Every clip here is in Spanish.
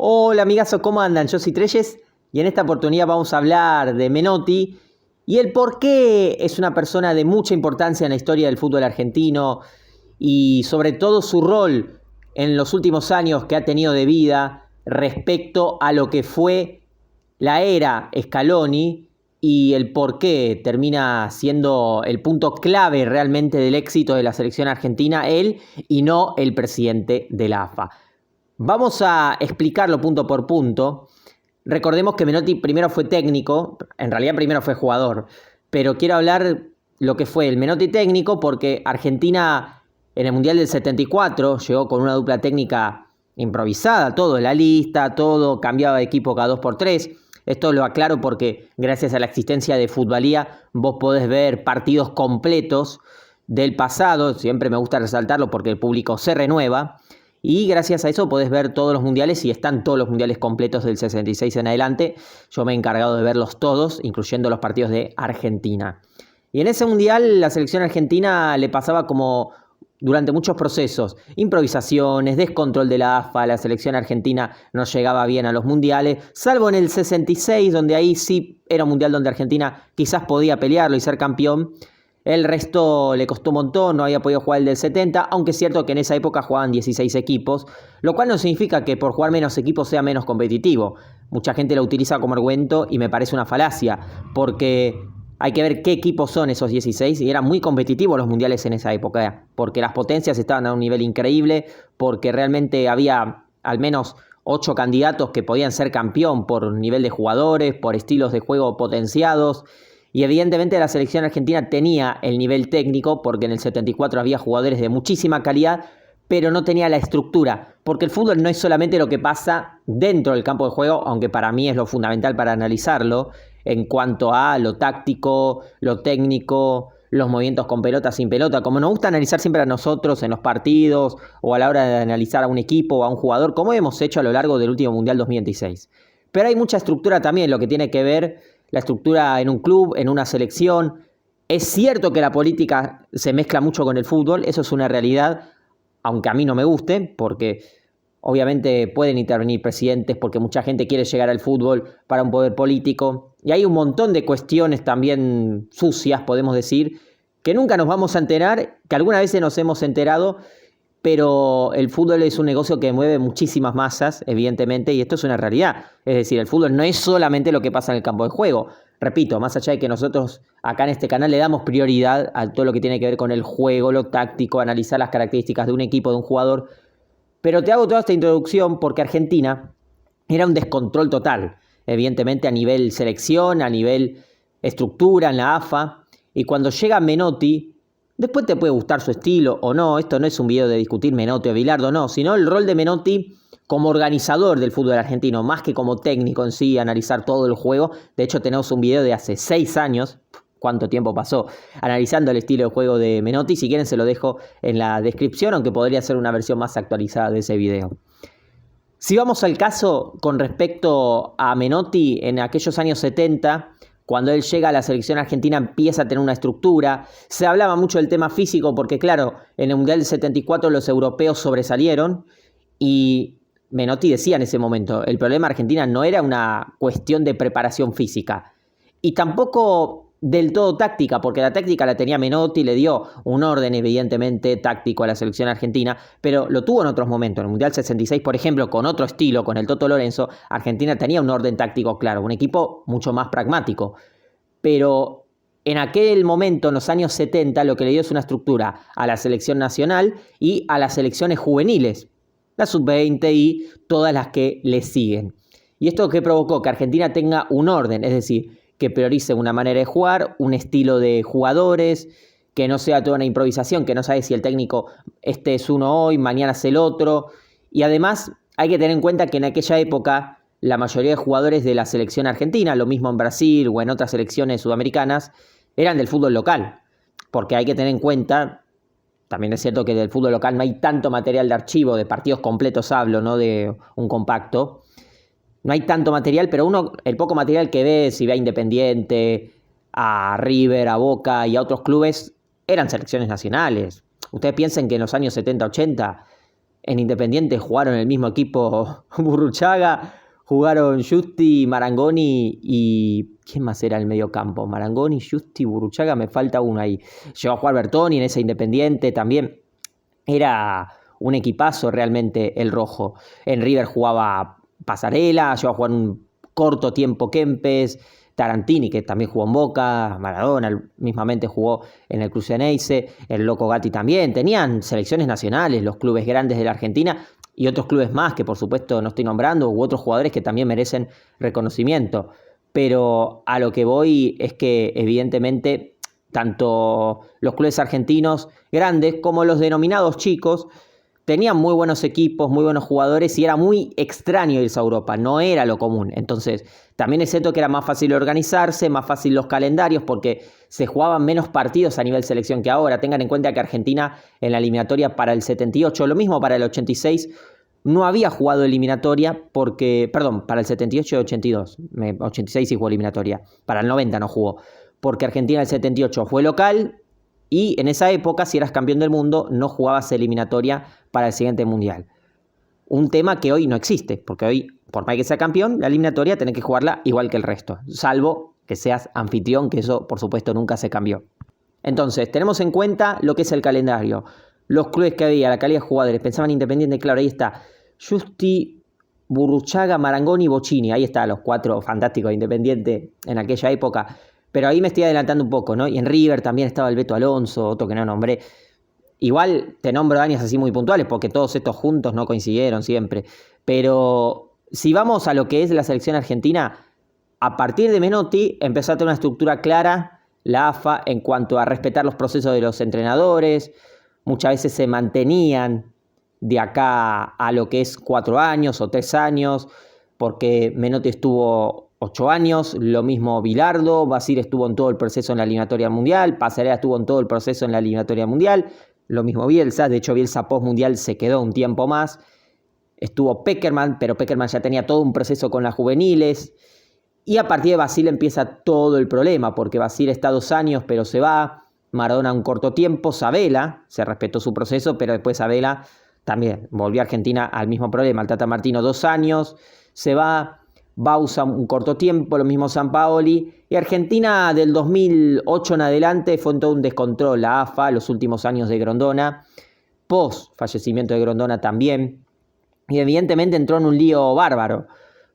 Hola amigazo, ¿cómo andan? Yo soy Treyes y en esta oportunidad vamos a hablar de Menotti y el por qué es una persona de mucha importancia en la historia del fútbol argentino y sobre todo su rol en los últimos años que ha tenido de vida respecto a lo que fue la era Scaloni y el por qué termina siendo el punto clave realmente del éxito de la selección argentina, él y no el presidente de la AFA. Vamos a explicarlo punto por punto. Recordemos que Menotti primero fue técnico, en realidad primero fue jugador, pero quiero hablar lo que fue el Menotti técnico porque Argentina en el Mundial del 74 llegó con una dupla técnica improvisada, todo en la lista, todo cambiaba de equipo cada 2x3. Esto lo aclaro porque gracias a la existencia de Futbolía vos podés ver partidos completos del pasado, siempre me gusta resaltarlo porque el público se renueva. Y gracias a eso podés ver todos los mundiales y están todos los mundiales completos del 66 en adelante. Yo me he encargado de verlos todos, incluyendo los partidos de Argentina. Y en ese mundial la selección argentina le pasaba como durante muchos procesos, improvisaciones, descontrol de la AFA, la selección argentina no llegaba bien a los mundiales, salvo en el 66, donde ahí sí era un mundial donde Argentina quizás podía pelearlo y ser campeón. El resto le costó un montón, no había podido jugar el del 70, aunque es cierto que en esa época jugaban 16 equipos, lo cual no significa que por jugar menos equipos sea menos competitivo. Mucha gente lo utiliza como argumento y me parece una falacia, porque hay que ver qué equipos son esos 16 y eran muy competitivos los mundiales en esa época, porque las potencias estaban a un nivel increíble, porque realmente había al menos 8 candidatos que podían ser campeón por nivel de jugadores, por estilos de juego potenciados. Y evidentemente la selección argentina tenía el nivel técnico porque en el 74 había jugadores de muchísima calidad, pero no tenía la estructura, porque el fútbol no es solamente lo que pasa dentro del campo de juego, aunque para mí es lo fundamental para analizarlo, en cuanto a lo táctico, lo técnico, los movimientos con pelota, sin pelota, como nos gusta analizar siempre a nosotros en los partidos o a la hora de analizar a un equipo o a un jugador, como hemos hecho a lo largo del último Mundial 2026. Pero hay mucha estructura también, lo que tiene que ver la estructura en un club, en una selección. Es cierto que la política se mezcla mucho con el fútbol, eso es una realidad, aunque a mí no me guste, porque obviamente pueden intervenir presidentes, porque mucha gente quiere llegar al fútbol para un poder político. Y hay un montón de cuestiones también sucias, podemos decir, que nunca nos vamos a enterar, que algunas veces nos hemos enterado, pero el fútbol es un negocio que mueve muchísimas masas, evidentemente, y esto es una realidad. Es decir, el fútbol no es solamente lo que pasa en el campo de juego. Repito, más allá de que nosotros acá en este canal le damos prioridad a todo lo que tiene que ver con el juego, lo táctico, analizar las características de un equipo, de un jugador, pero te hago toda esta introducción porque Argentina era un descontrol total, evidentemente a nivel selección, a nivel estructura en la AFA, y cuando llega Menotti, después te puede gustar su estilo o no, esto no es un video de discutir Menotti o Bilardo, no, sino el rol de Menotti como organizador del fútbol argentino, más que como técnico en sí, analizar todo el juego. De hecho tenemos un video de hace 6 años, cuánto tiempo pasó, analizando el estilo de juego de Menotti. Si quieren se lo dejo en la descripción, aunque podría ser una versión más actualizada de ese video. Si vamos al caso con respecto a Menotti en aquellos años 70, cuando él llega a la selección argentina empieza a tener una estructura. Se hablaba mucho del tema físico porque, claro, en el Mundial del 74 los europeos sobresalieron y Menotti decía en ese momento, el problema de Argentina no era una cuestión de preparación física y tampoco del todo táctica, porque la táctica la tenía Menotti, le dio un orden evidentemente táctico a la selección argentina, pero lo tuvo en otros momentos. En el Mundial 66, por ejemplo, con otro estilo, con el Toto Lorenzo, Argentina tenía un orden táctico claro, un equipo mucho más pragmático. Pero en aquel momento, en los años 70, lo que le dio es una estructura a la selección nacional y a las selecciones juveniles, la sub-20 y todas las que le siguen. Y esto que provocó que Argentina tenga un orden, es decir, que priorice una manera de jugar, un estilo de jugadores, que no sea toda una improvisación, que no sabes si el técnico este es uno hoy, mañana es el otro. Y además hay que tener en cuenta que en aquella época la mayoría de jugadores de la selección argentina, lo mismo en Brasil o en otras selecciones sudamericanas, eran del fútbol local. Porque hay que tener en cuenta, también es cierto que del fútbol local no hay tanto material de archivo, de partidos completos hablo, no de un compacto. No hay tanto material, pero uno, el poco material que ve, si ve a Independiente, a River, a Boca y a otros clubes, eran selecciones nacionales. Ustedes piensen que en los años 70, 80 En Independiente jugaron el mismo equipo Burruchaga, jugaron Justi, Marangoni y... ¿Quién más era el mediocampo? Marangoni, Justi, Burruchaga, me falta uno ahí. Llegó a jugar Bertoni en ese Independiente también. Era un equipazo realmente el rojo. En River jugaba Pasarela, llegó a jugar un corto tiempo Kempes, Tarantini, que también jugó en Boca, Maradona mismamente jugó en el Crucianeice, el Loco Gatti también. Tenían selecciones nacionales, los clubes grandes de la Argentina y otros clubes más que por supuesto no estoy nombrando, u otros jugadores que también merecen reconocimiento. Pero a lo que voy es que evidentemente tanto los clubes argentinos grandes como los denominados chicos tenían muy buenos equipos, muy buenos jugadores y era muy extraño irse a Europa, no era lo común. Entonces, también es cierto que era más fácil organizarse, más fácil los calendarios porque se jugaban menos partidos a nivel selección que ahora. Tengan en cuenta que Argentina en la eliminatoria para el 78, lo mismo para el 86, no había jugado eliminatoria porque, perdón, para el 78 y 82, 86 sí jugó eliminatoria, para el 90 no jugó, porque Argentina en el 78 fue local y en esa época, si eras campeón del mundo, no jugabas eliminatoria para el siguiente mundial. Un tema que hoy no existe, porque hoy, por más que sea campeón, la eliminatoria tenés que jugarla igual que el resto, salvo que seas anfitrión, que eso por supuesto nunca se cambió. Entonces, tenemos en cuenta lo que es el calendario, los clubes que había, la calidad de jugadores. Pensaban Independiente, claro, ahí está Justi, Burruchaga, Marangoni y Bocini. Ahí está, los cuatro fantásticos de Independiente en aquella época. Pero ahí me estoy adelantando un poco, ¿no? Y en River también estaba el Beto Alonso, otro que no nombré. Igual te nombro años así muy puntuales porque todos estos juntos no coincidieron siempre. Pero si vamos a lo que es la selección argentina, a partir de Menotti empezó a tener una estructura clara la AFA en cuanto a respetar los procesos de los entrenadores. Muchas veces se mantenían de acá a lo que es 4 años o 3 años, porque Menotti estuvo 8 años, lo mismo Bilardo, Basile estuvo en todo el proceso en la eliminatoria mundial, Pasarela estuvo en todo el proceso en la eliminatoria mundial, lo mismo Bielsa, de hecho Bielsa post-mundial se quedó un tiempo más, estuvo Pekerman, pero Pekerman ya tenía todo un proceso con las juveniles, y a partir de Basile empieza todo el problema, porque Basile está 2 años pero se va, Maradona un corto tiempo, Sabela, se respetó su proceso, pero después Sabela también volvió a Argentina al mismo problema, el Tata Martino 2 años, se va, Bausa un corto tiempo, lo mismo Sampaoli, y Argentina del 2008 en adelante fue en todo un descontrol, la AFA, los últimos años de Grondona, post fallecimiento de Grondona también, y evidentemente entró en un lío bárbaro,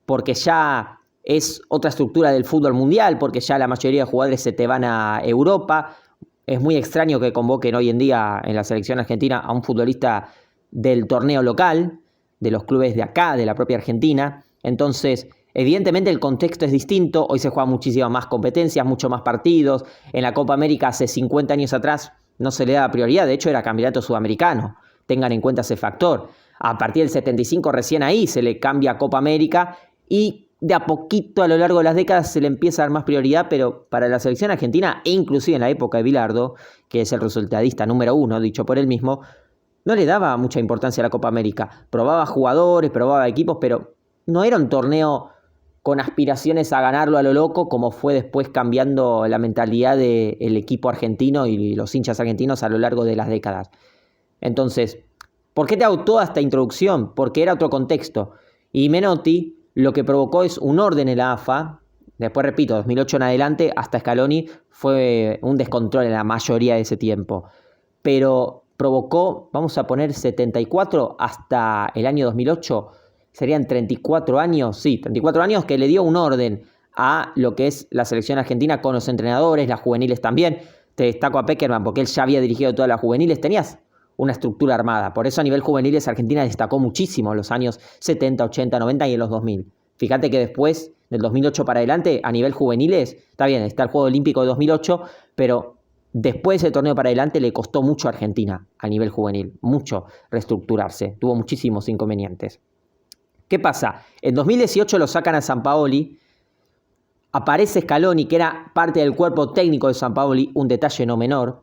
porque ya es otra estructura del fútbol mundial, porque ya la mayoría de jugadores se te van a Europa. Es muy extraño que convoquen hoy en día en la selección argentina a un futbolista del torneo local, de los clubes de acá, de la propia Argentina. Entonces, evidentemente el contexto es distinto. Hoy se juegan muchísimas más competencias, mucho más partidos. En la Copa América hace 50 años atrás no se le daba prioridad. De hecho, era campeonato sudamericano. Tengan en cuenta ese factor. A partir del 75 recién ahí se le cambia a Copa América y de a poquito a lo largo de las décadas se le empieza a dar más prioridad, pero para la selección argentina, e inclusive en la época de Bilardo, que es el resultadista número 1, dicho por él mismo, no le daba mucha importancia a la Copa América. Probaba jugadores, probaba equipos, pero no era un torneo con aspiraciones a ganarlo a lo loco, como fue después cambiando la mentalidad del equipo argentino y los hinchas argentinos a lo largo de las décadas. Entonces, ¿por qué te hago toda esta introducción? Porque era otro contexto. Y Menotti lo que provocó es un orden en la AFA. Después, repito, 2008 en adelante, hasta Scaloni, fue un descontrol en la mayoría de ese tiempo. Pero provocó, vamos a poner 74 hasta el año 2008, serían 34 años, sí, 34 años que le dio un orden a lo que es la selección argentina con los entrenadores, las juveniles también. Te destaco a Pekerman porque él ya había dirigido todas las juveniles, tenías una estructura armada. Por eso a nivel juveniles Argentina destacó muchísimo en los años 70, 80, 90 y en los 2000. Fíjate que después, del 2008 para adelante, a nivel juveniles, está bien, está el Juego Olímpico de 2008, pero después del torneo para adelante le costó mucho a Argentina a nivel juvenil, mucho reestructurarse, tuvo muchísimos inconvenientes. ¿Qué pasa? En 2018 lo sacan a Sampaoli, aparece Scaloni, que era parte del cuerpo técnico de Sampaoli, un detalle no menor.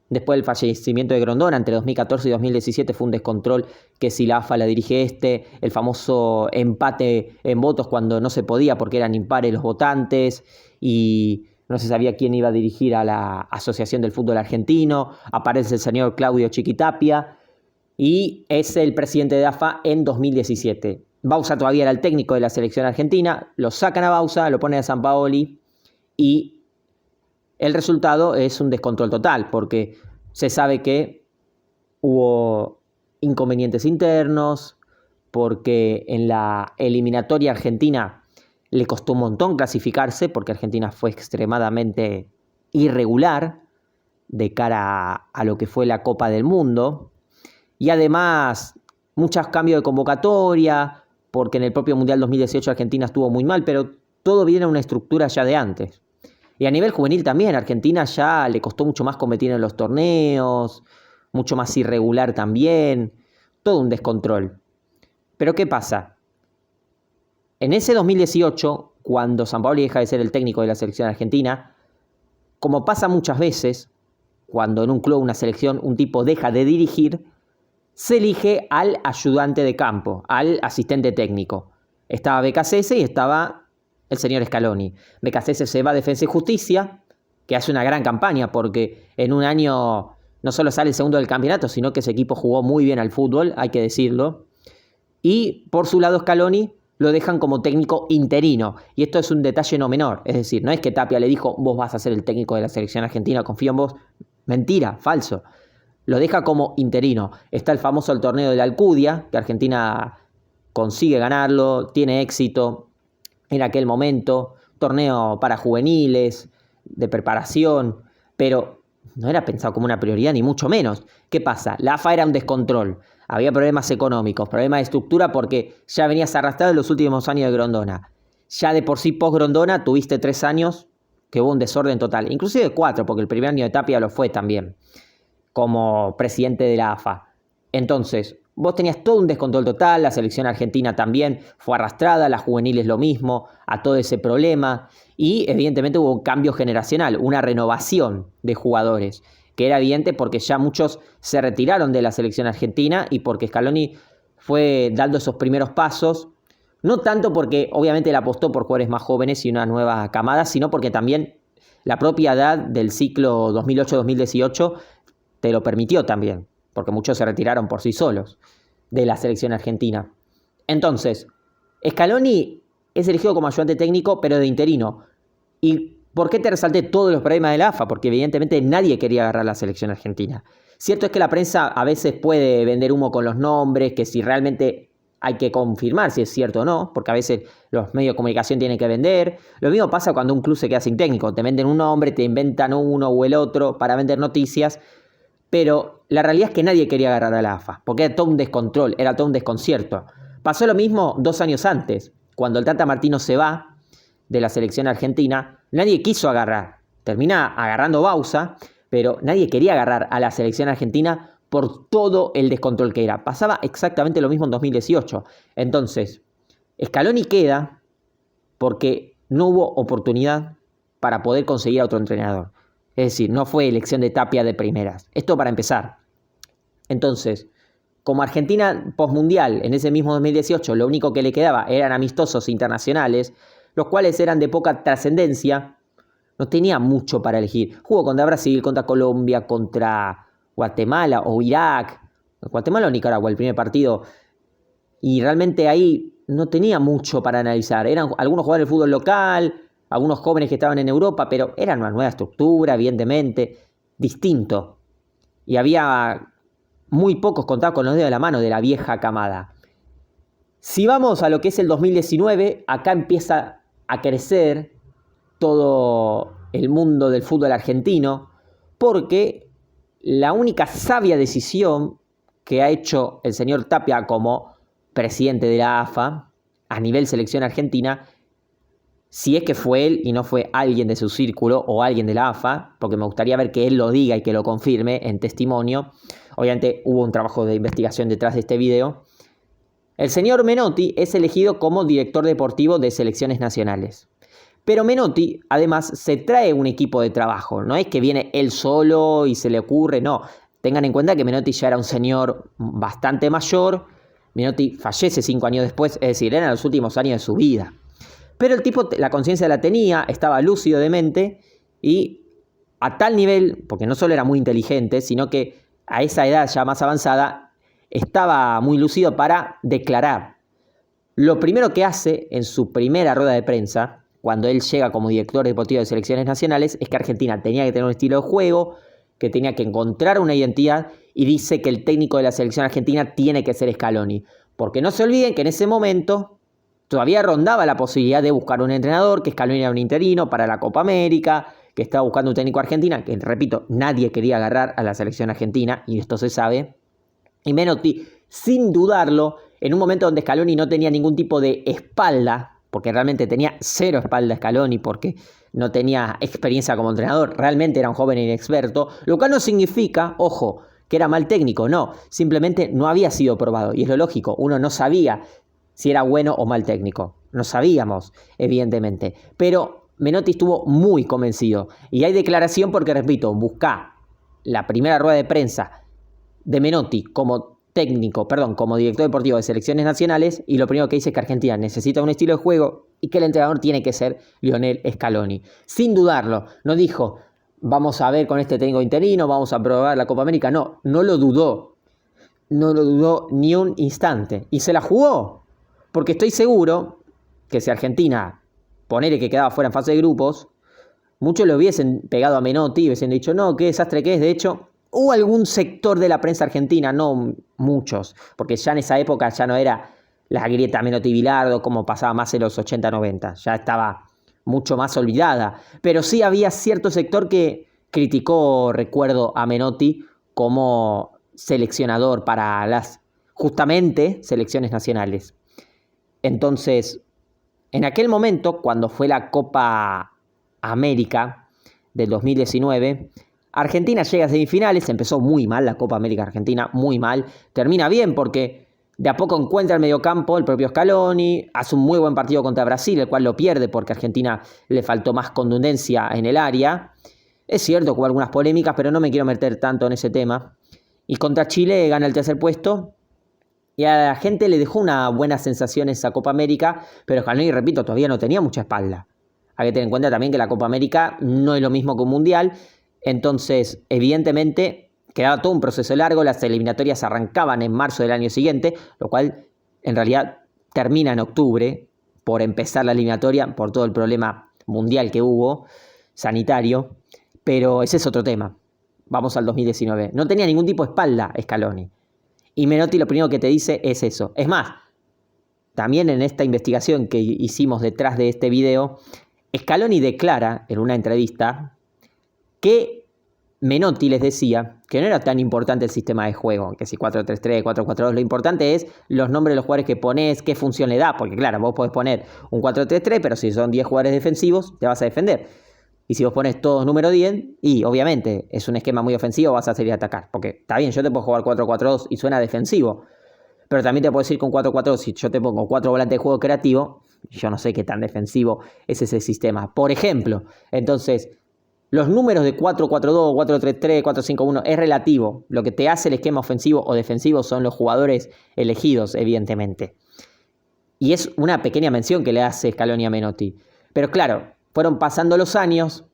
Después del fallecimiento de Grondona, entre 2014 y 2017 fue un descontrol que si la AFA la dirige el famoso empate en votos cuando no se podía porque eran impares los votantes y no se sabía quién iba a dirigir a la Asociación del Fútbol Argentino, aparece el señor Claudio Chiquitapia y es el presidente de AFA en 2017. Bauza todavía era el técnico de la selección argentina, lo sacan a Bauza, lo ponen a Sampaoli y el resultado es un descontrol total, porque se sabe que hubo inconvenientes internos, porque en la eliminatoria argentina le costó un montón clasificarse, porque Argentina fue extremadamente irregular de cara a lo que fue la Copa del Mundo. Y además, muchos cambios de convocatoria, porque en el propio Mundial 2018 Argentina estuvo muy mal, pero todo viene a una estructura ya de antes. Y a nivel juvenil también, Argentina ya le costó mucho más competir en los torneos, mucho más irregular también, todo un descontrol. Pero ¿qué pasa? En ese 2018, cuando Sampaoli deja de ser el técnico de la selección argentina, como pasa muchas veces, cuando en un club, una selección, un tipo deja de dirigir, se elige al ayudante de campo, al asistente técnico. Estaba Becasese y estaba el señor Scaloni. Becasese se va a Defensa y Justicia, que hace una gran campaña porque en un año no solo sale segundo del campeonato, sino que ese equipo jugó muy bien al fútbol, hay que decirlo. Y por su lado Scaloni lo dejan como técnico interino. Y esto es un detalle no menor. Es decir, no es que Tapia le dijo, vos vas a ser el técnico de la selección argentina, confío en vos. Mentira, falso. Lo deja como interino. Está el famoso torneo de la Alcudia, que Argentina consigue ganarlo, tiene éxito en aquel momento. Torneo para juveniles, de preparación, pero no era pensado como una prioridad, ni mucho menos. ¿Qué pasa? La AFA era un descontrol. Había problemas económicos, problemas de estructura, porque ya venías arrastrado en los últimos años de Grondona. Ya de por sí post-Grondona tuviste 3 años que hubo un desorden total. Inclusive 4, porque el primer año de Tapia lo fue también, como presidente de la AFA. Entonces, vos tenías todo un descontrol total, la selección argentina también fue arrastrada, las juveniles lo mismo, a todo ese problema. Y evidentemente hubo un cambio generacional, una renovación de jugadores, que era evidente porque ya muchos se retiraron de la selección argentina y porque Scaloni fue dando esos primeros pasos, no tanto porque obviamente él apostó por jugadores más jóvenes y una nueva camada, sino porque también la propia edad del ciclo 2008-2018 te lo permitió también, porque muchos se retiraron por sí solos de la selección argentina. Entonces, Scaloni es elegido como ayudante técnico, pero de interino. ¿Y por qué te resalté todos los problemas de la AFA? Porque evidentemente nadie quería agarrar la selección argentina. Cierto es que la prensa a veces puede vender humo con los nombres, que si realmente hay que confirmar si es cierto o no, porque a veces los medios de comunicación tienen que vender. Lo mismo pasa cuando un club se queda sin técnico. Te venden un nombre, te inventan uno o el otro para vender noticias. Pero la realidad es que nadie quería agarrar a la AFA, porque era todo un descontrol, era todo un desconcierto. Pasó lo mismo 2 años antes, cuando el Tata Martino se va de la selección argentina, nadie quiso agarrar. Termina agarrando Bauza, pero nadie quería agarrar a la selección argentina por todo el descontrol que era. Pasaba exactamente lo mismo en 2018. Entonces, Scaloni queda porque no hubo oportunidad para poder conseguir a otro entrenador. Es decir, no fue elección de Tapia de primeras. Esto para empezar. Entonces, como Argentina postmundial en ese mismo 2018, lo único que le quedaba eran amistosos internacionales, los cuales eran de poca trascendencia, no tenía mucho para elegir. Jugó contra Brasil, contra Colombia, contra Guatemala o Irak. Guatemala o Nicaragua, el primer partido. Y realmente ahí no tenía mucho para analizar. Eran algunos jugadores del fútbol local, algunos jóvenes que estaban en Europa, pero era una nueva estructura, evidentemente, distinto. Y había muy pocos contados con los dedos de la mano de la vieja camada. Si vamos a lo que es el 2019, acá empieza a crecer todo el mundo del fútbol argentino, porque la única sabia decisión que ha hecho el señor Tapia como presidente de la AFA a nivel selección argentina, si es que fue él y no fue alguien de su círculo o alguien de la AFA, porque me gustaría ver que él lo diga y que lo confirme en testimonio. Obviamente hubo un trabajo de investigación detrás de este video. El señor Menotti es elegido como director deportivo de selecciones nacionales. Pero Menotti, además, se trae un equipo de trabajo. No es que viene él solo y se le ocurre, no. Tengan en cuenta que Menotti ya era un señor bastante mayor. Menotti fallece 5 años después, es decir, eran los últimos años de su vida. Pero el tipo la conciencia la tenía, estaba lúcido de mente y a tal nivel, porque no solo era muy inteligente, sino que a esa edad ya más avanzada, estaba muy lúcido para declarar. Lo primero que hace en su primera rueda de prensa, cuando él llega como director deportivo de selecciones nacionales, es que Argentina tenía que tener un estilo de juego, que tenía que encontrar una identidad, y dice que el técnico de la selección argentina tiene que ser Scaloni. Porque no se olviden que en ese momento todavía rondaba la posibilidad de buscar un entrenador, que Scaloni era un interino para la Copa América, que estaba buscando un técnico argentino, que repito, nadie quería agarrar a la selección argentina, y esto se sabe. Y Menotti, sin dudarlo, en un momento donde Scaloni no tenía ningún tipo de espalda, porque realmente tenía cero espalda Scaloni, porque no tenía experiencia como entrenador, realmente era un joven inexperto, lo cual no significa, ojo, que era mal técnico, no, simplemente no había sido probado, y es lo lógico, uno no sabía si era bueno o mal técnico, no sabíamos, evidentemente, pero Menotti estuvo muy convencido, y hay declaración porque, repito, buscá la primera rueda de prensa de Menotti como como director deportivo de selecciones nacionales, y lo primero que dice es que Argentina necesita un estilo de juego y que el entrenador tiene que ser Lionel Scaloni. Sin dudarlo, no dijo, vamos a ver con este técnico interino, vamos a probar la Copa América, no lo dudó, no lo dudó ni un instante, y se la jugó, porque estoy seguro que si Argentina, ponele que quedaba fuera en fase de grupos, muchos lo hubiesen pegado a Menotti y hubiesen dicho, no, qué desastre que es. De hecho, hubo algún sector de la prensa argentina, no muchos, porque ya en esa época ya no era la grieta Menotti-Bilardo como pasaba más en los 80-90, ya estaba mucho más olvidada, pero sí había cierto sector que criticó, recuerdo, a Menotti como seleccionador para las, justamente, selecciones nacionales. Entonces, en aquel momento, cuando fue la Copa América del 2019, Argentina llega a semifinales, empezó muy mal la Copa América Argentina, muy mal, termina bien porque de a poco encuentra el mediocampo el propio Scaloni, hace un muy buen partido contra Brasil, el cual lo pierde porque a Argentina le faltó más contundencia en el área. Es cierto que hubo algunas polémicas, pero no me quiero meter tanto en ese tema. Y contra Chile gana el tercer puesto, y a la gente le dejó una buena sensación esa Copa América, pero Scaloni, repito, todavía no tenía mucha espalda. Hay que tener en cuenta también que la Copa América no es lo mismo que un Mundial, entonces evidentemente quedaba todo un proceso largo, las eliminatorias arrancaban en marzo del año siguiente, lo cual en realidad termina en octubre por empezar la eliminatoria, por todo el problema mundial que hubo, sanitario, pero ese es otro tema. Vamos al 2019. No tenía ningún tipo de espalda Scaloni. Y Menotti lo primero que te dice es eso. Es más, también en esta investigación que hicimos detrás de este video, Scaloni declara en una entrevista que Menotti les decía que no era tan importante el sistema de juego, que si 4-3-3, 4-4-2, lo importante es los nombres de los jugadores que pones, qué función le da, porque claro, vos podés poner un 4-3-3, pero si son 10 jugadores defensivos, te vas a defender. Y si vos pones todos número 10, y obviamente es un esquema muy ofensivo, vas a salir a atacar. Porque está bien, yo te puedo jugar 4-4-2 y suena defensivo, pero también te puedo decir con 4-4-2, si yo te pongo 4 volantes de juego creativo, yo no sé qué tan defensivo es ese sistema. Por ejemplo, entonces, los números de 4-4-2, 4-3-3, 4-5-1 es relativo. Lo que te hace el esquema ofensivo o defensivo son los jugadores elegidos, evidentemente. Y es una pequeña mención que le hace Scaloni a Menotti. Pero claro, fueron pasando los años,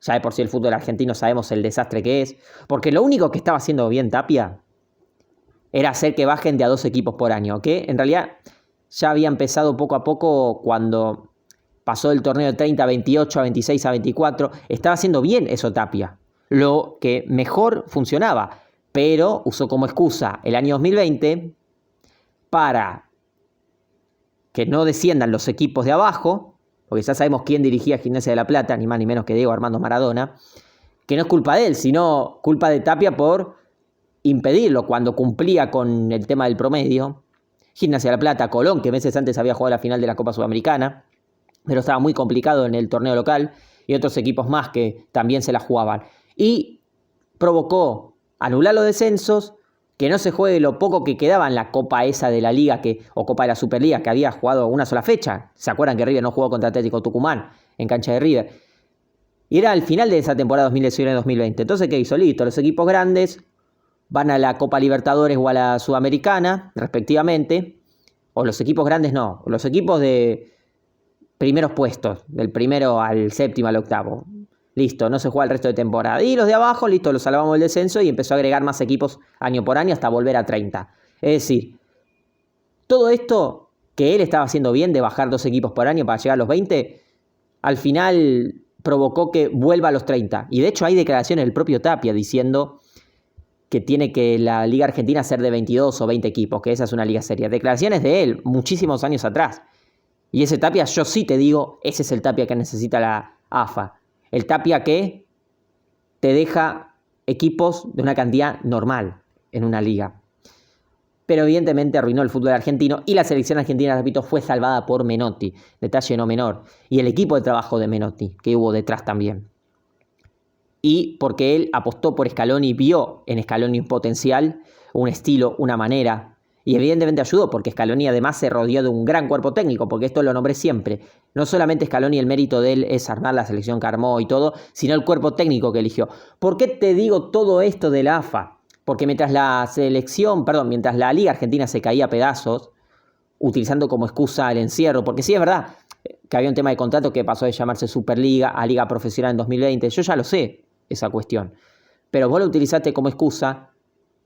ya de por sí el fútbol argentino sabemos el desastre que es, porque lo único que estaba haciendo bien Tapia era hacer que bajen de a 2 equipos por año, que en realidad ya había empezado poco a poco cuando pasó del torneo de 30 a 28, a 26 a 24, estaba haciendo bien eso Tapia, lo que mejor funcionaba, pero usó como excusa el año 2020 para que no desciendan los equipos de abajo, porque ya sabemos quién dirigía Gimnasia de la Plata, ni más ni menos que Diego Armando Maradona, que no es culpa de él, sino culpa de Tapia por impedirlo cuando cumplía con el tema del promedio. Gimnasia de la Plata, Colón, que meses antes había jugado la final de la Copa Sudamericana, pero estaba muy complicado en el torneo local, y otros equipos más que también se la jugaban. Y provocó anular los descensos, que no se juegue lo poco que quedaba en la Copa esa de la Liga o Copa de la Superliga, que había jugado una sola fecha. ¿Se acuerdan que River no jugó contra Atlético Tucumán en cancha de River? Y era al final de esa temporada 2019-2020. Entonces, ¿qué hizo? Listo, los equipos grandes van a la Copa Libertadores o a la Sudamericana, respectivamente. O los equipos grandes no, los equipos de primeros puestos, del primero al séptimo al octavo. Listo, no se juega el resto de temporada. Y los de abajo, listo, los salvamos del descenso y empezó a agregar más equipos año por año hasta volver a 30. Es decir, todo esto que él estaba haciendo bien de bajar 2 equipos por año para llegar a los 20, al final provocó que vuelva a los 30. Y de hecho hay declaraciones del propio Tapia diciendo que tiene que la Liga Argentina ser de 22 o 20 equipos, que esa es una liga seria. Declaraciones de él, muchísimos años atrás. Y ese Tapia, yo sí te digo, ese es el Tapia que necesita la AFA. El Tapia que te deja equipos de una cantidad normal en una liga. Pero evidentemente arruinó el fútbol argentino y la selección argentina, repito, fue salvada por Menotti. Detalle no menor. Y el equipo de trabajo de Menotti, que hubo detrás también. Y porque él apostó por Scaloni, vio en Scaloni un potencial, un estilo, una manera. Y evidentemente ayudó, porque Scaloni además se rodeó de un gran cuerpo técnico, porque esto lo nombré siempre. No solamente Scaloni, el mérito de él es armar la selección que armó y todo, sino el cuerpo técnico que eligió. ¿Por qué te digo todo esto de la AFA? Porque mientras mientras la Liga Argentina se caía a pedazos, utilizando como excusa el encierro, porque sí es verdad que había un tema de contrato que pasó de llamarse Superliga a Liga Profesional en 2020, yo ya lo sé, esa cuestión. Pero vos lo utilizaste como excusa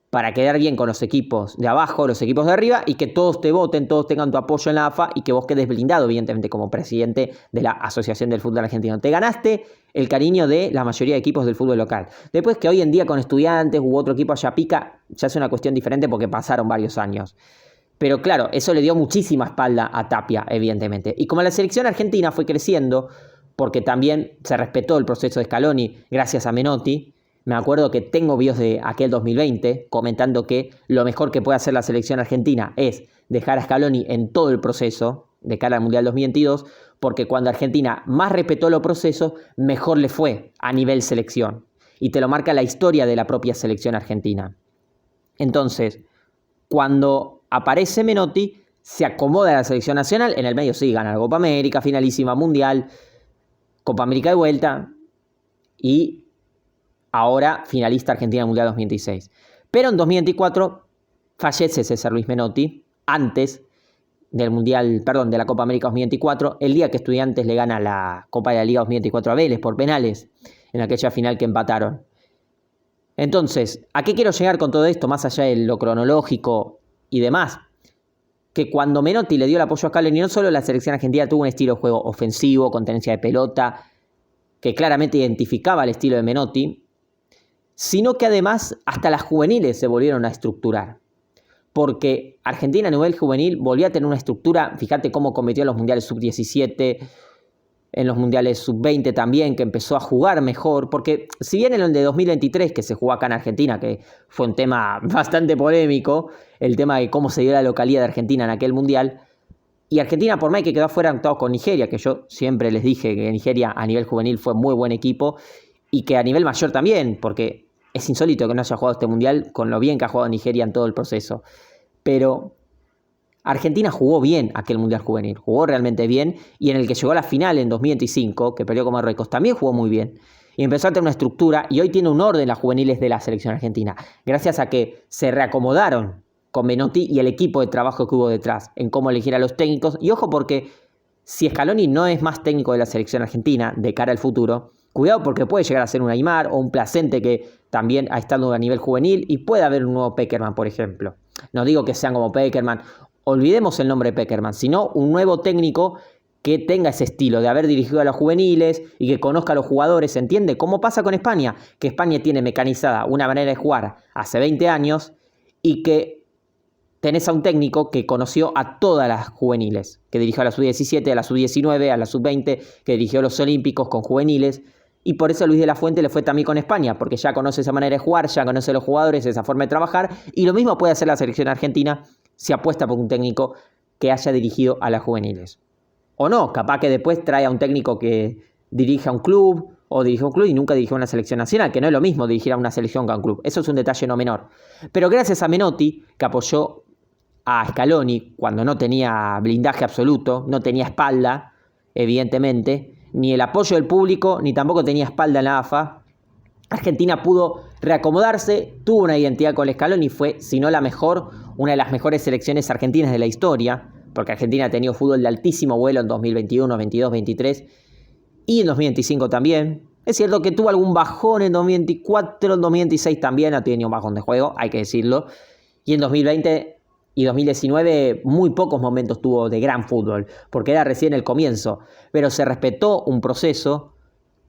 para quedar bien con los equipos de abajo, los equipos de arriba, y que todos te voten, todos tengan tu apoyo en la AFA y que vos quedes blindado, evidentemente, como presidente de la Asociación del Fútbol Argentino. Te ganaste el cariño de la mayoría de equipos del fútbol local. Después que hoy en día con Estudiantes u otro equipo allá pica, ya es una cuestión diferente porque pasaron varios años. Pero claro, eso le dio muchísima espalda a Tapia, evidentemente. Y como la selección argentina fue creciendo, porque también se respetó el proceso de Scaloni gracias a Menotti, me acuerdo que tengo videos de aquel 2020 comentando que lo mejor que puede hacer la selección argentina es dejar a Scaloni en todo el proceso de cara al Mundial 2022, porque cuando Argentina más respetó los procesos, mejor le fue a nivel selección. Y te lo marca la historia de la propia selección argentina. Entonces, cuando aparece Menotti, se acomoda a la selección nacional, en el medio sí, gana la Copa América, finalísima Mundial, Copa América de vuelta y ahora finalista Argentina Mundial 2026. Pero en 2024 fallece César Luis Menotti, antes del de la Copa América 2024, el día que Estudiantes le gana la Copa de la Liga 2024 a Vélez por penales, en aquella final que empataron. Entonces, ¿a qué quiero llegar con todo esto, más allá de lo cronológico y demás? Que cuando Menotti le dio el apoyo a Scaloni, no solo la selección argentina tuvo un estilo de juego ofensivo, con tenencia de pelota, que claramente identificaba el estilo de Menotti, sino que además hasta las juveniles se volvieron a estructurar. Porque Argentina a nivel juvenil volvió a tener una estructura, fíjate cómo compitió en los mundiales sub-17, en los mundiales sub-20 también, que empezó a jugar mejor, porque si bien en el de 2023, que se jugó acá en Argentina, que fue un tema bastante polémico, el tema de cómo se dio la localidad de Argentina en aquel mundial, y Argentina, por más que quedó afuera octavos con Nigeria, que yo siempre les dije que Nigeria a nivel juvenil fue muy buen equipo, y que a nivel mayor también, porque es insólito que no haya jugado este mundial con lo bien que ha jugado Nigeria en todo el proceso. Pero Argentina jugó bien aquel mundial juvenil, jugó realmente bien, y en el que llegó a la final en 2025, que perdió con Marruecos, también jugó muy bien. Y empezó a tener una estructura, y hoy tiene un orden las juveniles de la selección argentina, gracias a que se reacomodaron con Menotti y el equipo de trabajo que hubo detrás, en cómo elegir a los técnicos. Y ojo, porque si Scaloni no es más técnico de la selección argentina de cara al futuro, cuidado porque puede llegar a ser un Aimar o un Placente que también ha estado a nivel juvenil, y puede haber un nuevo Pekerman, por ejemplo. No digo que sean como Pekerman, olvidemos el nombre de Pekerman, sino un nuevo técnico que tenga ese estilo de haber dirigido a los juveniles y que conozca a los jugadores, ¿entiende? Como pasa con España, que España tiene mecanizada una manera de jugar hace 20 años y que tenés a un técnico que conoció a todas las juveniles, que dirigió a la sub-17, a la sub-19, a la sub-20, que dirigió a los olímpicos con juveniles. Y por eso Luis de la Fuente le fue también con España, porque ya conoce esa manera de jugar, ya conoce a los jugadores, esa forma de trabajar. Y lo mismo puede hacer la selección argentina si apuesta por un técnico que haya dirigido a las juveniles. O no, capaz que después trae a un técnico que dirige a un club, o dirige a un club y nunca dirigió a una selección nacional, que no es lo mismo dirigir a una selección que a un club. Eso es un detalle no menor. Pero gracias a Menotti, que apoyó a Scaloni cuando no tenía blindaje absoluto, no tenía espalda, evidentemente, ni el apoyo del público, ni tampoco tenía espalda en la AFA, Argentina pudo reacomodarse, tuvo una identidad con Scaloni y fue, si no la mejor, una de las mejores selecciones argentinas de la historia, porque Argentina ha tenido fútbol de altísimo vuelo en 2021, 22, 23 y en 2025 también. Es cierto que tuvo algún bajón en 2024, en 2026 también ha tenido un bajón de juego, hay que decirlo, y en 2020 y 2019 muy pocos momentos tuvo de gran fútbol, porque era recién el comienzo, pero se respetó un proceso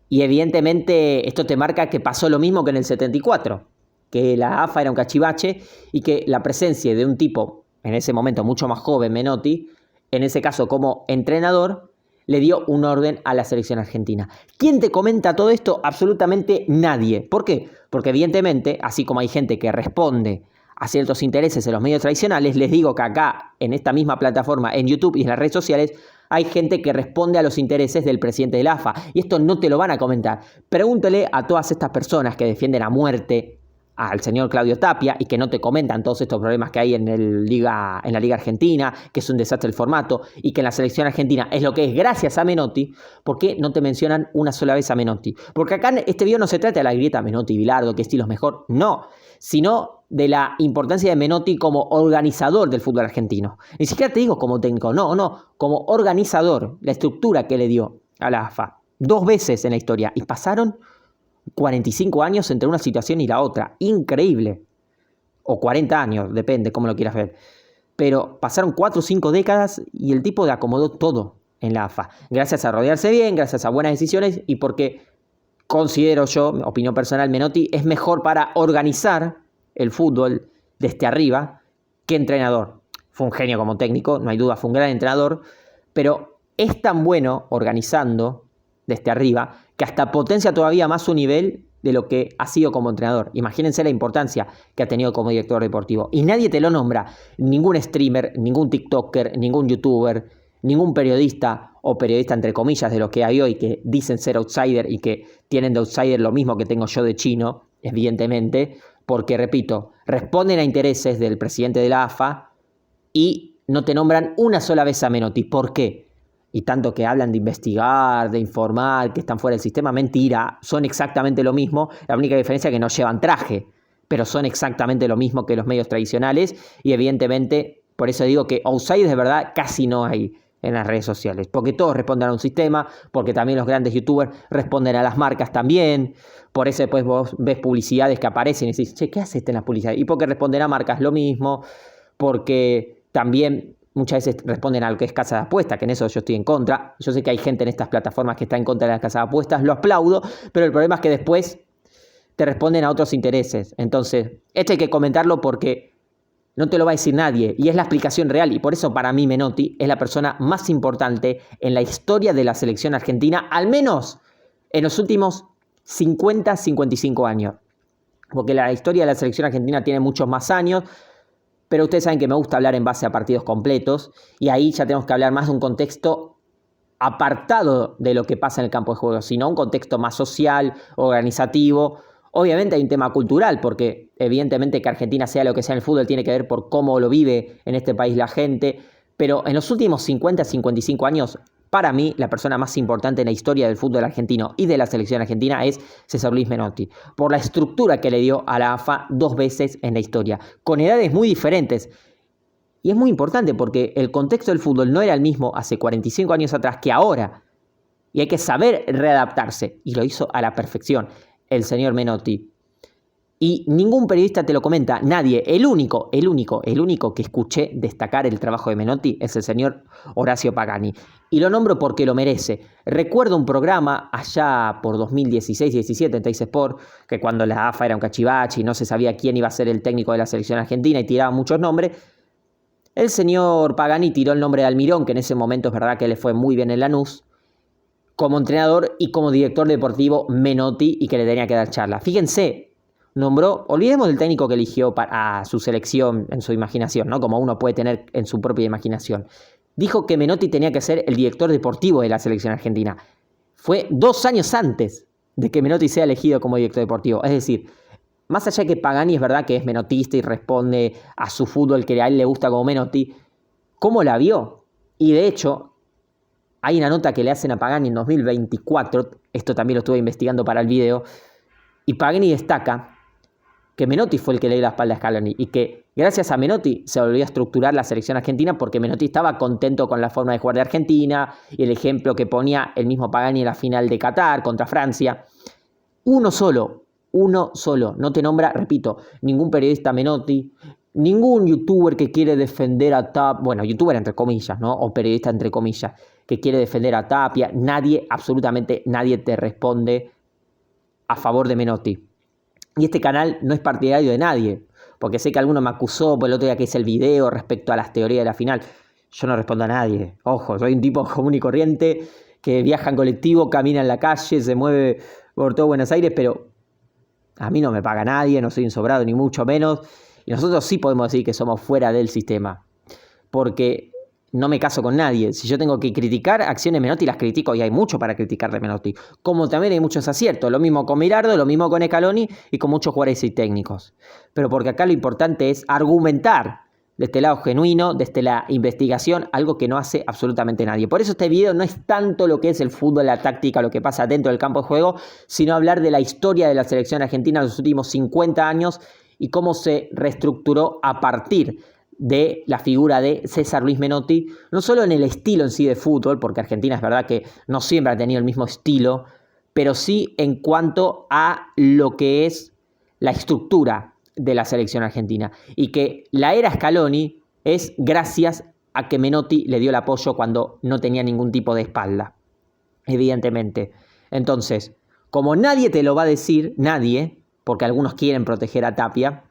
y evidentemente esto te marca que pasó lo mismo que en el 74, que la AFA era un cachivache y que la presencia de un tipo, en ese momento mucho más joven, Menotti, en ese caso como entrenador, le dio un orden a la selección argentina. ¿Quién te comenta todo esto? Absolutamente nadie. ¿Por qué? Porque evidentemente, así como hay gente que responde a ciertos intereses en los medios tradicionales, les digo que acá, en esta misma plataforma, en YouTube y en las redes sociales, hay gente que responde a los intereses del presidente de la AFA. Y esto no te lo van a comentar. Pregúntale a todas estas personas que defienden a muerte al señor Claudio Tapia y que no te comentan todos estos problemas que hay en la Liga Argentina, que es un desastre el formato y que en la selección argentina es lo que es gracias a Menotti. ¿Por qué no te mencionan una sola vez a Menotti? Porque acá en este video no se trata de la grieta Menotti-Bilardo, qué estilo es mejor, no, sino de la importancia de Menotti como organizador del fútbol argentino. Ni siquiera te digo como técnico, no, como organizador, la estructura que le dio a la AFA 2 veces en la historia y pasaron 45 años entre una situación y la otra. Increíble. O 40 años, depende cómo lo quieras ver. Pero pasaron 4 o 5 décadas y el tipo le acomodó todo en la AFA. Gracias a rodearse bien, gracias a buenas decisiones y porque considero yo, opinión personal, Menotti es mejor para organizar el fútbol desde arriba que entrenador. Fue un genio como técnico, no hay duda, fue un gran entrenador, pero es tan bueno organizando desde arriba que hasta potencia todavía más su nivel de lo que ha sido como entrenador. Imagínense la importancia que ha tenido como director deportivo. Y nadie te lo nombra, ningún streamer, ningún tiktoker, ningún youtuber, ningún periodista o periodista entre comillas de los que hay hoy que dicen ser outsider y que tienen de outsider lo mismo que tengo yo de chino, evidentemente, porque, repito, responden a intereses del presidente de la AFA y no te nombran una sola vez a Menotti. ¿Por qué? Y tanto que hablan de investigar, de informar, que están fuera del sistema, mentira, son exactamente lo mismo, la única diferencia es que no llevan traje, pero son exactamente lo mismo que los medios tradicionales y evidentemente, por eso digo que outsiders de verdad casi no hay en las redes sociales, porque todos responden a un sistema, porque también los grandes youtubers responden a las marcas también, por eso después vos ves publicidades que aparecen y decís, che, ¿qué hace en las publicidades? Y porque responden a marcas lo mismo, porque también muchas veces responden a lo que es casa de apuestas, que en eso yo estoy en contra. Yo sé que hay gente en estas plataformas que está en contra de las casas de apuestas, lo aplaudo, pero el problema es que después te responden a otros intereses. Entonces, esto hay que comentarlo porque no te lo va a decir nadie y es la explicación real y por eso para mí Menotti es la persona más importante en la historia de la selección argentina, al menos en los últimos 50-55 años. Porque la historia de la selección argentina tiene muchos más años, pero ustedes saben que me gusta hablar en base a partidos completos y ahí ya tenemos que hablar más de un contexto apartado de lo que pasa en el campo de juego, sino un contexto más social, organizativo. Obviamente hay un tema cultural, porque evidentemente que Argentina sea lo que sea en el fútbol tiene que ver por cómo lo vive en este país la gente, pero en los últimos 50-55 años, para mí, la persona más importante en la historia del fútbol argentino y de la selección argentina es César Luis Menotti, por la estructura que le dio a la AFA 2 veces en la historia, con edades muy diferentes. Y es muy importante porque el contexto del fútbol no era el mismo hace 45 años atrás que ahora. Y hay que saber readaptarse. Y lo hizo a la perfección el señor Menotti. Y ningún periodista te lo comenta, nadie. El único que escuché destacar el trabajo de Menotti es el señor Horacio Pagani. Y lo nombro porque lo merece. Recuerdo un programa allá por 2016-17 en Teis Sport, que cuando la AFA era un cachivache y no se sabía quién iba a ser el técnico de la selección argentina y tiraba muchos nombres, el señor Pagani tiró el nombre de Almirón, que en ese momento es verdad que le fue muy bien en Lanús, como entrenador y como director deportivo Menotti y que le tenía que dar charla. Fíjense, nombró, olvidemos del técnico que eligió a su selección en su imaginación, ¿no? Como uno puede tener en su propia imaginación. Dijo que Menotti tenía que ser el director deportivo de la selección argentina. Fue 2 años antes de que Menotti sea elegido como director deportivo. Es decir, más allá de que Pagani es verdad que es menotista y responde a su fútbol que a él le gusta como Menotti, ¿cómo la vio? Y de hecho, hay una nota que le hacen a Pagani en 2024, esto también lo estuve investigando para el video, y Pagani destaca que Menotti fue el que le dio la espalda a Scaloni y que gracias a Menotti se volvió a estructurar la selección argentina porque Menotti estaba contento con la forma de jugar de Argentina y el ejemplo que ponía el mismo Pagani en la final de Qatar contra Francia. Uno solo, no te nombra, repito, ningún periodista Menotti, ningún youtuber que quiere defender a Tapia, bueno, youtuber entre comillas, ¿no? O periodista entre comillas, que quiere defender a Tapia, nadie, absolutamente nadie te responde a favor de Menotti. Y este canal no es partidario de nadie, porque sé que alguno me acusó por el otro día que hice el video respecto a las teorías de la final. Yo no respondo a nadie, ojo, soy un tipo común y corriente que viaja en colectivo, camina en la calle, se mueve por todo Buenos Aires, pero a mí no me paga nadie, no soy un sobrado ni mucho menos. Y nosotros sí podemos decir que somos fuera del sistema, porque no me caso con nadie. Si yo tengo que criticar acciones de Menotti, las critico, y hay mucho para criticar de Menotti. Como también hay muchos aciertos, lo mismo con Mirardo, lo mismo con Scaloni y con muchos jugadores y técnicos. Pero porque acá lo importante es argumentar de este lado genuino, desde la investigación, algo que no hace absolutamente nadie. Por eso este video no es tanto lo que es el fútbol, la táctica, lo que pasa dentro del campo de juego, sino hablar de la historia de la selección argentina en los últimos 50 años y cómo se reestructuró a partir de la figura de César Luis Menotti, no solo en el estilo en sí de fútbol, porque Argentina es verdad que no siempre ha tenido el mismo estilo, pero sí en cuanto a lo que es la estructura de la selección argentina. Y que la era Scaloni es gracias a que Menotti le dio el apoyo cuando no tenía ningún tipo de espalda, evidentemente. Entonces, como nadie te lo va a decir, nadie, porque algunos quieren proteger a Tapia,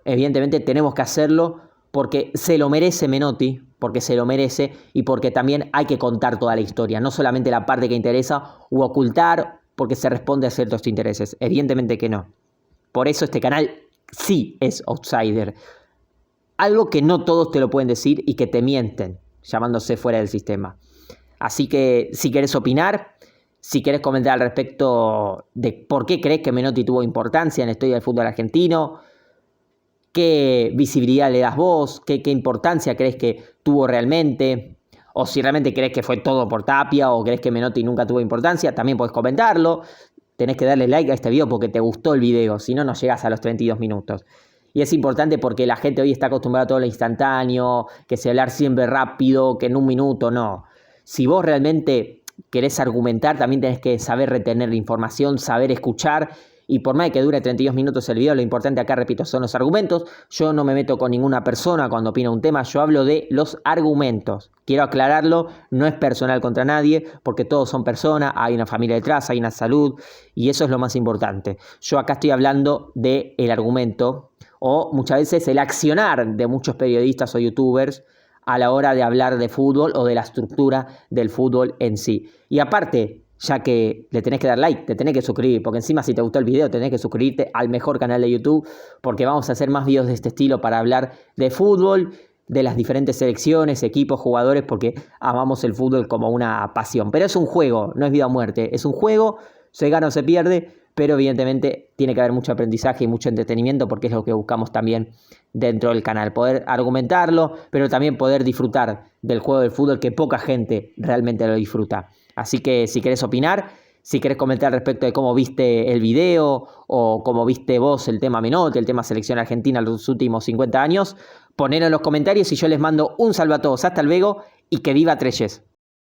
evidentemente tenemos que hacerlo porque se lo merece Menotti, porque se lo merece y porque también hay que contar toda la historia, no solamente la parte que interesa u ocultar porque se responde a ciertos intereses. Evidentemente que no. Por eso este canal sí es outsider. Algo que no todos te lo pueden decir y que te mienten, llamándose fuera del sistema. Así que si querés opinar, si querés comentar al respecto de por qué crees que Menotti tuvo importancia en la historia del fútbol argentino, qué visibilidad le das vos, qué importancia crees que tuvo realmente, o si realmente crees que fue todo por Tapia o crees que Menotti nunca tuvo importancia, también podés comentarlo. Tenés que darle like a este video porque te gustó el video, si no, no llegás a los 32 minutos. Y es importante porque la gente hoy está acostumbrada a todo lo instantáneo, que se hablar siempre rápido, que en un minuto, no. Si vos realmente querés argumentar, también tenés que saber retener la información, saber escuchar. Y por más que dure 32 minutos el video, lo importante acá, repito, son los argumentos. Yo no me meto con ninguna persona cuando opina un tema, yo hablo de los argumentos. Quiero aclararlo, no es personal contra nadie, porque todos son personas, hay una familia detrás, hay una salud, y eso es lo más importante. Yo acá estoy hablando del argumento, o muchas veces el accionar de muchos periodistas o youtubers a la hora de hablar de fútbol o de la estructura del fútbol en sí. Y aparte, ya que le tenés que dar like, te tenés que suscribir, porque encima si te gustó el video tenés que suscribirte al mejor canal de YouTube, porque vamos a hacer más videos de este estilo para hablar de fútbol, de las diferentes selecciones, equipos, jugadores, porque amamos el fútbol como una pasión. Pero es un juego, no es vida o muerte, es un juego, se gana o se pierde, pero evidentemente tiene que haber mucho aprendizaje y mucho entretenimiento, porque es lo que buscamos también dentro del canal, poder argumentarlo, pero también poder disfrutar del juego del fútbol que poca gente realmente lo disfruta. Así que si querés opinar, si querés comentar respecto de cómo viste el video o cómo viste vos el tema Menotti, el tema selección argentina en los últimos 50 años, ponelo en los comentarios y yo les mando un saludo a todos. Hasta luego y que viva Treyes.